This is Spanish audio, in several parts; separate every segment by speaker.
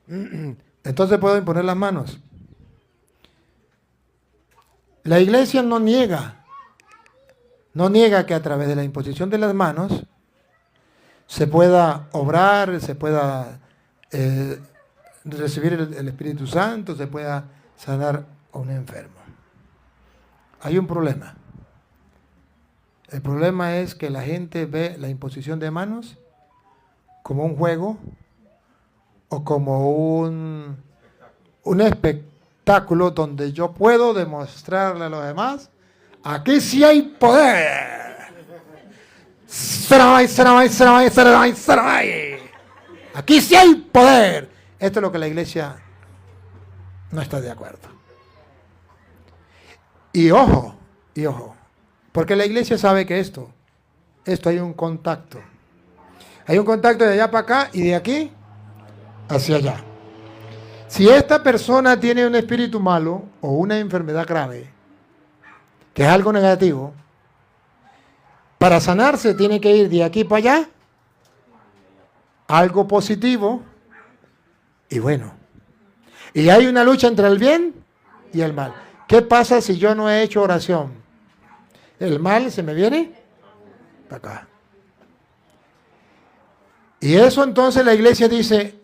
Speaker 1: Entonces puedo imponer las manos. La iglesia no niega que a través de la imposición de las manos se pueda obrar, se pueda recibir el Espíritu Santo, se pueda sanar a un enfermo. Hay un problema. El problema es que la gente ve la imposición de manos como un juego o como un espectáculo donde yo puedo demostrarle a los demás, aquí sí hay poder. Aquí sí hay poder. Esto es lo que la iglesia no está de acuerdo. Y ojo, porque la iglesia sabe que esto hay un contacto. Hay un contacto de allá para acá y de aquí hacia allá. Si esta persona tiene un espíritu malo o una enfermedad grave, que es algo negativo, para sanarse tiene que ir de aquí para allá, algo positivo y bueno. Y hay una lucha entre el bien y el mal. ¿Qué pasa si yo no he hecho oración? El mal se me viene para acá. Y eso entonces la iglesia dice,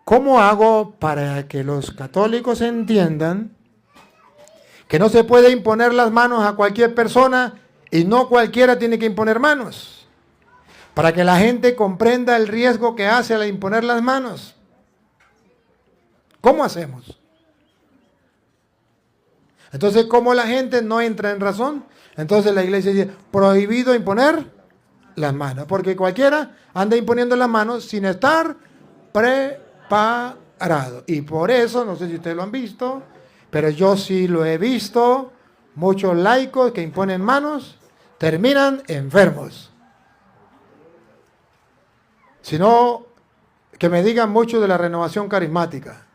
Speaker 1: ¿cómo hago para que los católicos entiendan que no se puede imponer las manos a cualquier persona y no cualquiera tiene que imponer manos? Para que la gente comprenda el riesgo que hace al imponer las manos. ¿Cómo hacemos? Entonces, ¿cómo la gente no entra en razón? Entonces la iglesia dice, prohibido imponer las manos, porque cualquiera anda imponiendo las manos sin estar preparado. Y por eso, no sé si ustedes lo han visto, pero yo sí lo he visto, muchos laicos que imponen manos terminan enfermos. Sino que me digan mucho de la renovación carismática,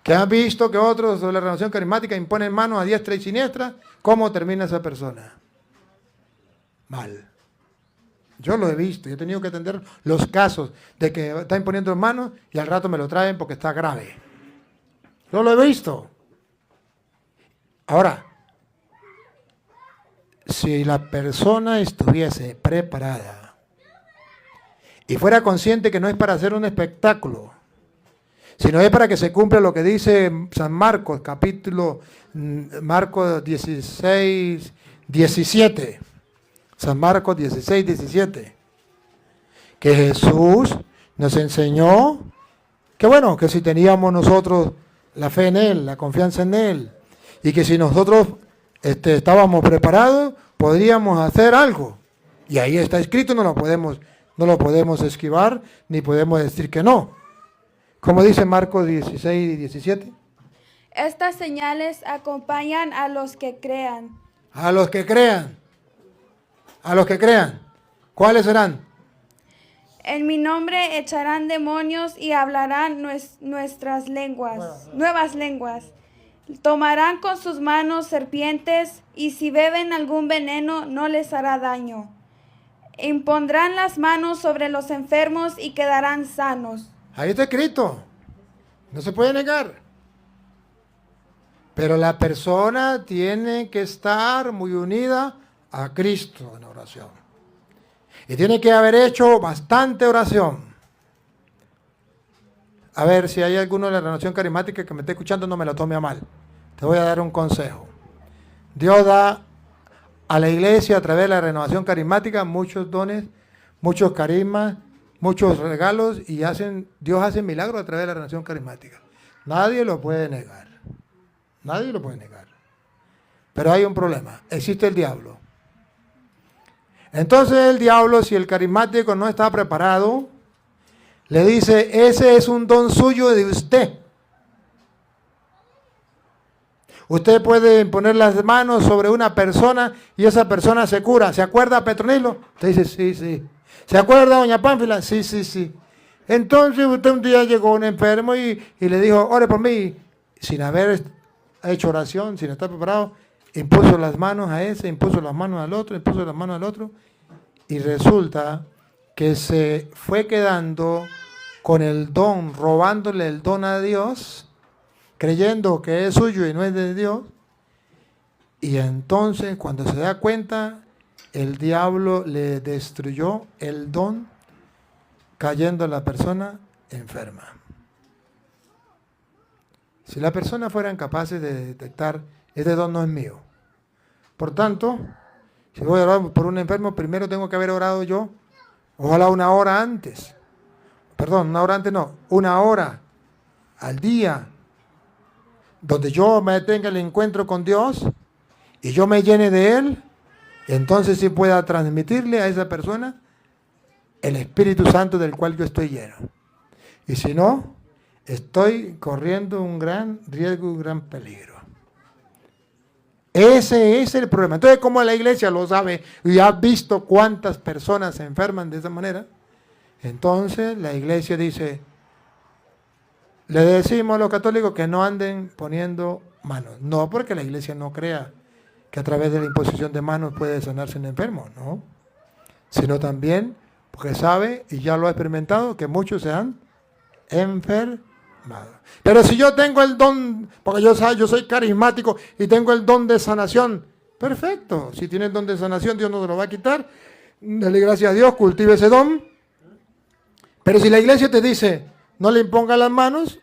Speaker 1: que han visto que otros de la renovación carismática imponen manos a diestra y siniestra. ¿Cómo termina esa persona? Mal. Yo lo he visto, yo he tenido que atender los casos de que está imponiendo manos y al rato me lo traen porque está grave. Yo lo he visto. Ahora, si la persona estuviese preparada y fuera consciente que no es para hacer un espectáculo, sino es para que se cumpla lo que dice San Marcos, capítulo Marcos 16, 17. San Marcos 16, 17. Que Jesús nos enseñó que bueno, que si teníamos nosotros la fe en Él, la confianza en Él, y que si nosotros estábamos preparados, podríamos hacer algo. Y ahí está escrito, no lo podemos esquivar, ni podemos decir que no. Como dice Marcos 16 y 17.
Speaker 2: Estas señales acompañan a los que crean.
Speaker 1: A los que crean. A los que crean. ¿Cuáles serán?
Speaker 2: En mi nombre echarán demonios y hablarán nuevas lenguas. Tomarán con sus manos serpientes y si beben algún veneno no les hará daño. Impondrán las manos sobre los enfermos y quedarán sanos.
Speaker 1: Ahí está escrito. No se puede negar. Pero la persona tiene que estar muy unida a Cristo en oración. Y tiene que haber hecho bastante oración. A ver, si hay alguno de la renovación carismática que me esté escuchando, no me lo tome a mal. Te voy a dar un consejo. Dios da a la iglesia a través de la renovación carismática muchos dones, muchos carismas, muchos regalos y Dios hace milagros a través de la renovación carismática. Nadie lo puede negar. Nadie lo puede negar. Pero hay un problema. Existe el diablo. Entonces el diablo, si el carismático no está preparado, le dice, ese es un don suyo de usted. Usted puede poner las manos sobre una persona y esa persona se cura. ¿Se acuerda Petronilo? Usted dice, sí, sí. ¿Se acuerda doña Pánfila? Sí, sí, sí. Entonces usted un día llegó un enfermo y le dijo, ore por mí. Sin haber hecho oración, sin estar preparado, impuso las manos a ese, impuso las manos al otro, impuso las manos al otro. Y resulta que se fue quedando con el don, robándole el don a Dios, creyendo que es suyo y no es de Dios, y entonces cuando se da cuenta, el diablo le destruyó el don, cayendo la persona enferma. Si la persona fuera incapaz de detectar, este don no es mío. Por tanto, si voy a orar por un enfermo, primero tengo que haber orado yo, ojalá una hora antes. Perdón, una hora antes no, una hora al día, donde yo me tenga el encuentro con Dios y yo me llene de Él, entonces sí pueda transmitirle a esa persona el Espíritu Santo del cual yo estoy lleno. Y si no, estoy corriendo un gran riesgo, un gran peligro. Ese es el problema. Entonces, como la iglesia lo sabe y ha visto cuántas personas se enferman de esa manera, entonces la iglesia dice, le decimos a los católicos que no anden poniendo manos. No porque la iglesia no crea que a través de la imposición de manos puede sanarse un enfermo, no. Sino también porque sabe, y ya lo ha experimentado, que muchos se han enfermado. Pero si yo tengo el don, porque yo soy carismático y tengo el don de sanación, perfecto. Si tiene el don de sanación, Dios no se lo va a quitar. Dale gracias a Dios, cultive ese don. Pero si la iglesia te dice, no le imponga las manos,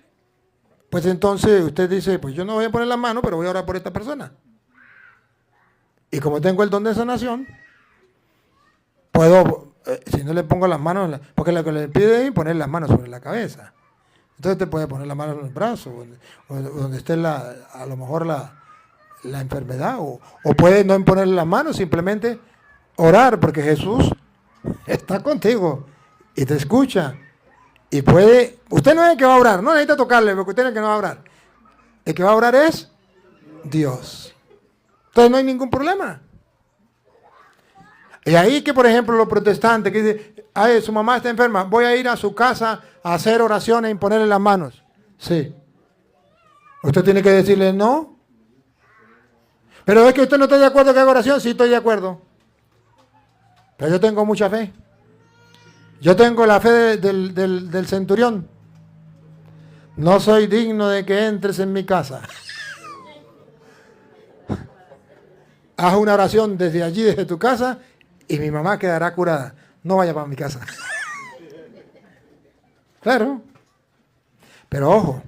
Speaker 1: pues entonces usted dice, pues yo no voy a poner las manos, pero voy a orar por esta persona. Y como tengo el don de sanación, puedo, si no le pongo las manos, porque lo que le pide es poner las manos sobre la cabeza. Entonces te puede poner las manos en el brazo, o donde esté a lo mejor la enfermedad, o puede no imponerle las manos, simplemente orar, porque Jesús está contigo y te escucha. Y puede, usted no es el que va a orar, no necesita tocarle, porque usted es el que no va a orar. El que va a orar es Dios. Entonces no hay ningún problema. Y ahí que, por ejemplo, los protestantes que dicen, ay, su mamá está enferma, voy a ir a su casa a hacer oraciones e imponerle las manos. Sí. Usted tiene que decirle no. Pero es que usted no está de acuerdo que haga oración. Sí, estoy de acuerdo. Pero yo tengo mucha fe. Yo tengo la fe del centurión. No soy digno de que entres en mi casa. Haz una oración desde allí, desde tu casa, y mi mamá quedará curada. No vaya para mi casa. Claro. Pero ojo,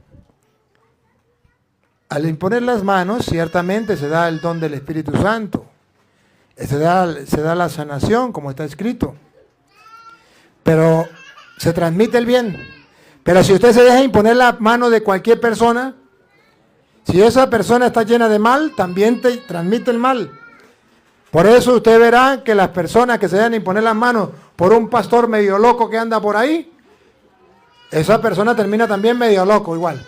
Speaker 1: al imponer las manos, ciertamente se da el don del Espíritu Santo. Se da la sanación, como está escrito. Pero se transmite el bien. Pero si usted se deja imponer la mano de cualquier persona, si esa persona está llena de mal, también te transmite el mal. Por eso usted verá que las personas que se dejan imponer las manos por un pastor medio loco que anda por ahí, esa persona termina también medio loco igual.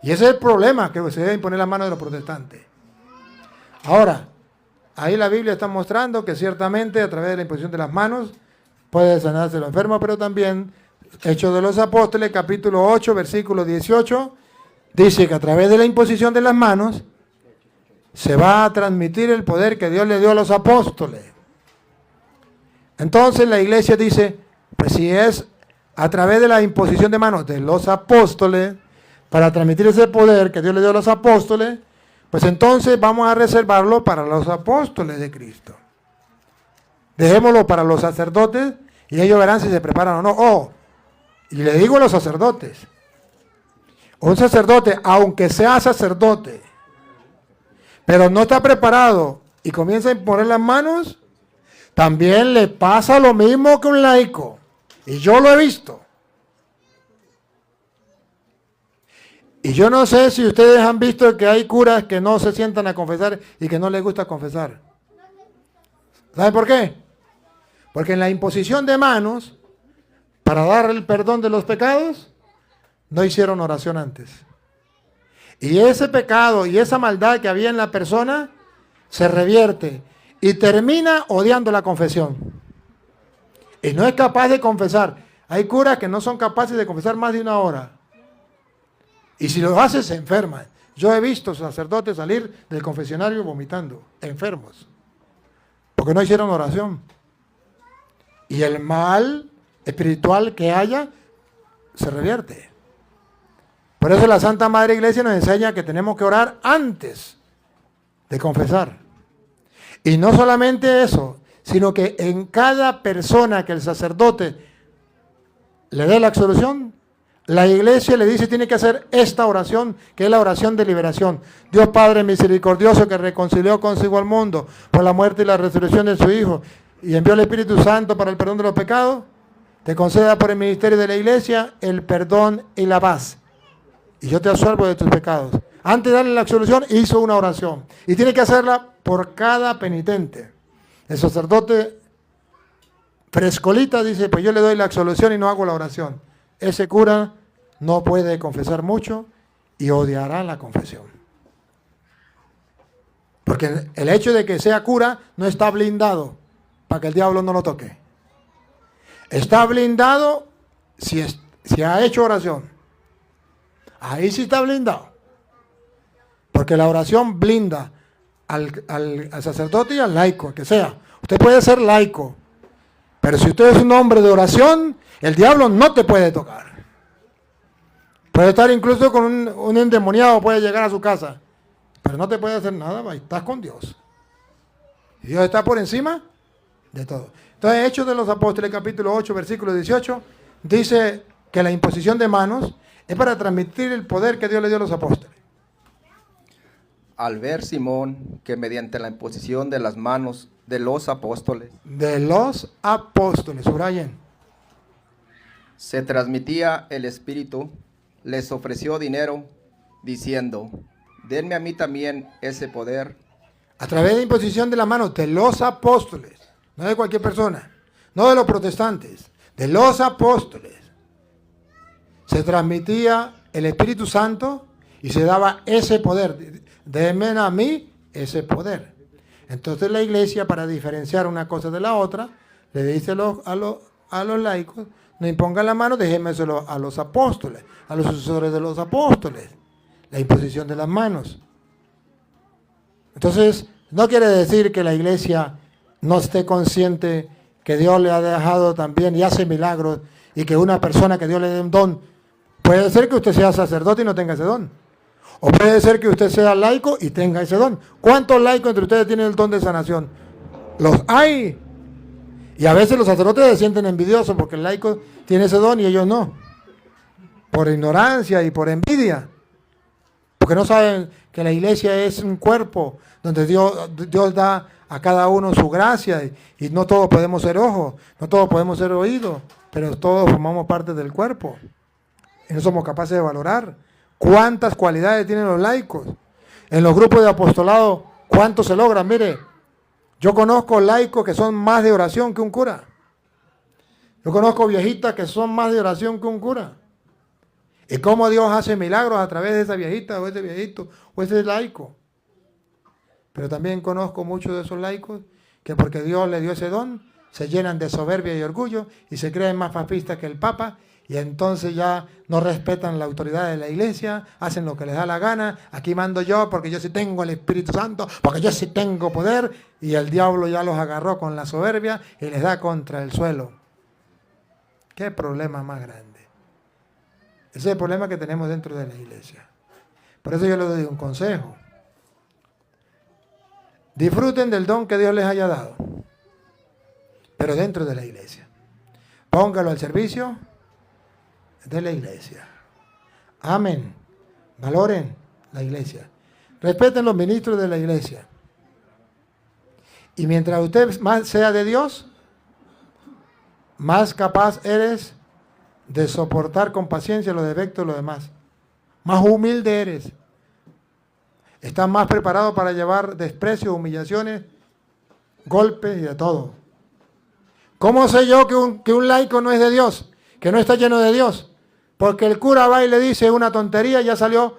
Speaker 1: Y ese es el problema, que se debe imponer las manos de los protestantes. Ahora, ahí la Biblia está mostrando que ciertamente a través de la imposición de las manos puede sanarse el enfermo, pero también Hechos de los Apóstoles, capítulo 8, versículo 18, dice que a través de la imposición de las manos se va a transmitir el poder que Dios le dio a los apóstoles. Entonces la iglesia dice, pues si es a través de la imposición de manos de los apóstoles, para transmitir ese poder que Dios le dio a los apóstoles, pues entonces vamos a reservarlo para los apóstoles de Cristo. Dejémoslo para los sacerdotes y ellos verán si se preparan o no. Oh, y le digo a los sacerdotes, un sacerdote, aunque sea sacerdote, pero no está preparado y comienza a imponer las manos, también le pasa lo mismo que un laico. Y yo lo he visto. Y yo no sé si ustedes han visto que hay curas que no se sientan a confesar y que no les gusta confesar. ¿Saben por qué? Porque en la imposición de manos, para dar el perdón de los pecados, no hicieron oración antes. Y ese pecado y esa maldad que había en la persona se revierte y termina odiando la confesión. Y no es capaz de confesar. Hay curas que no son capaces de confesar más de una hora. Y si lo hace, se enferman. Yo he visto sacerdotes salir del confesionario vomitando, enfermos, porque no hicieron oración. Y el mal espiritual que haya se revierte. Por eso la Santa Madre Iglesia nos enseña que tenemos que orar antes de confesar. Y no solamente eso, sino que en cada persona que el sacerdote le dé la absolución, la Iglesia le dice tiene que hacer esta oración, que es la oración de liberación. Dios Padre misericordioso, que reconcilió consigo al mundo por la muerte y la resurrección de su Hijo y envió el Espíritu Santo para el perdón de los pecados, te conceda por el ministerio de la Iglesia el perdón y la paz. Y yo te absuelvo de tus pecados. Antes de darle la absolución, hizo una oración. Y tiene que hacerla por cada penitente. El sacerdote frescolita dice, pues yo le doy la absolución y no hago la oración. Ese cura no puede confesar mucho y odiará la confesión. Porque el hecho de que sea cura no está blindado para que el diablo no lo toque. Está blindado si ha hecho oración. Ahí sí está blindado. Porque la oración blinda al sacerdote y al laico, que sea. Usted puede ser laico, pero si usted es un hombre de oración, el diablo no te puede tocar. Puede estar incluso con un endemoniado, puede llegar a su casa, pero no te puede hacer nada, estás con Dios. Y Dios está por encima de todo. Entonces, Hechos de los Apóstoles, capítulo 8, versículo 18, dice que la imposición de manos es para transmitir el poder que Dios le dio a los apóstoles.
Speaker 3: Al ver Simón que mediante la imposición de las manos de los apóstoles
Speaker 1: Subrayen,
Speaker 3: se transmitía el Espíritu, les ofreció dinero, diciendo, denme a mí también ese poder.
Speaker 1: A través de imposición de las manos de los apóstoles, no de cualquier persona, no de los protestantes, de los apóstoles, se transmitía el Espíritu Santo y se daba ese poder. Denme a mí ese poder. Entonces la Iglesia, para diferenciar una cosa de la otra, le dice a los laicos, no impongan la mano, déjenmeselo a los apóstoles, a los sucesores de los apóstoles. La imposición de las manos. Entonces, no quiere decir que la Iglesia no esté consciente que Dios le ha dejado también y hace milagros, y que una persona que Dios le dé un don, puede ser que usted sea sacerdote y no tenga ese don. O puede ser que usted sea laico y tenga ese don. ¿Cuántos laicos entre ustedes tienen el don de sanación? Los hay. Y a veces los sacerdotes se sienten envidiosos porque el laico tiene ese don y ellos no. Por ignorancia y por envidia. Porque no saben que la Iglesia es un cuerpo donde Dios da a cada uno su gracia. Y no todos podemos ser ojos, no todos podemos ser oídos, pero todos formamos parte del cuerpo. Y no somos capaces de valorar cuántas cualidades tienen los laicos. En los grupos de apostolado, ¿cuánto se logran? Mire, yo conozco laicos que son más de oración que un cura. Yo conozco viejitas que son más de oración que un cura. Y cómo Dios hace milagros a través de esa viejita o ese viejito o ese laico. Pero también conozco muchos de esos laicos que porque Dios le dio ese don, se llenan de soberbia y orgullo y se creen más papistas que el Papa. Y entonces ya no respetan la autoridad de la Iglesia, hacen lo que les da la gana. Aquí mando yo porque yo sí tengo el Espíritu Santo, porque yo sí tengo poder. Y el diablo ya los agarró con la soberbia y les da contra el suelo. ¿Qué problema más grande? Ese es el problema que tenemos dentro de la Iglesia. Por eso yo les doy un consejo. Disfruten del don que Dios les haya dado, pero dentro de la Iglesia. Póngalo al servicio de la Iglesia. Amén. Valoren la Iglesia. Respeten los ministros de la Iglesia. Y mientras usted más sea de Dios, más capaz eres de soportar con paciencia los defectos de los demás. Más humilde eres. Estás más preparado para llevar desprecios, humillaciones, golpes y de todo. ¿Cómo sé yo que un laico no es de Dios? Que no está lleno de Dios. Porque el cura va y le dice una tontería y ya salió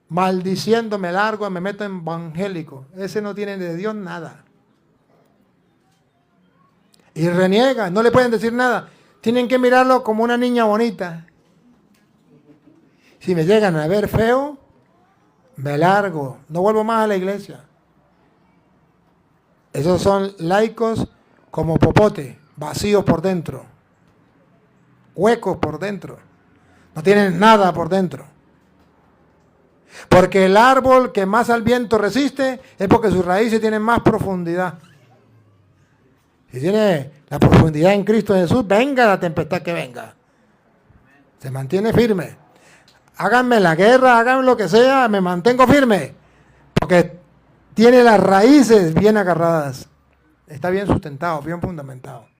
Speaker 1: maldiciendo, me largo, me meto en evangélico. Ese no tiene de Dios nada. Y reniega, no le pueden decir nada. Tienen que mirarlo como una niña bonita. Si me llegan a ver feo, me largo, no vuelvo más a la iglesia. Esos son laicos como popote, vacíos por dentro, huecos por dentro. No tienen nada por dentro. Porque el árbol que más al viento resiste es porque sus raíces tienen más profundidad. Si tiene la profundidad en Cristo Jesús, venga la tempestad que venga. Se mantiene firme. Háganme la guerra, háganme lo que sea, me mantengo firme. Porque tiene las raíces bien agarradas. Está bien sustentado, bien fundamentado.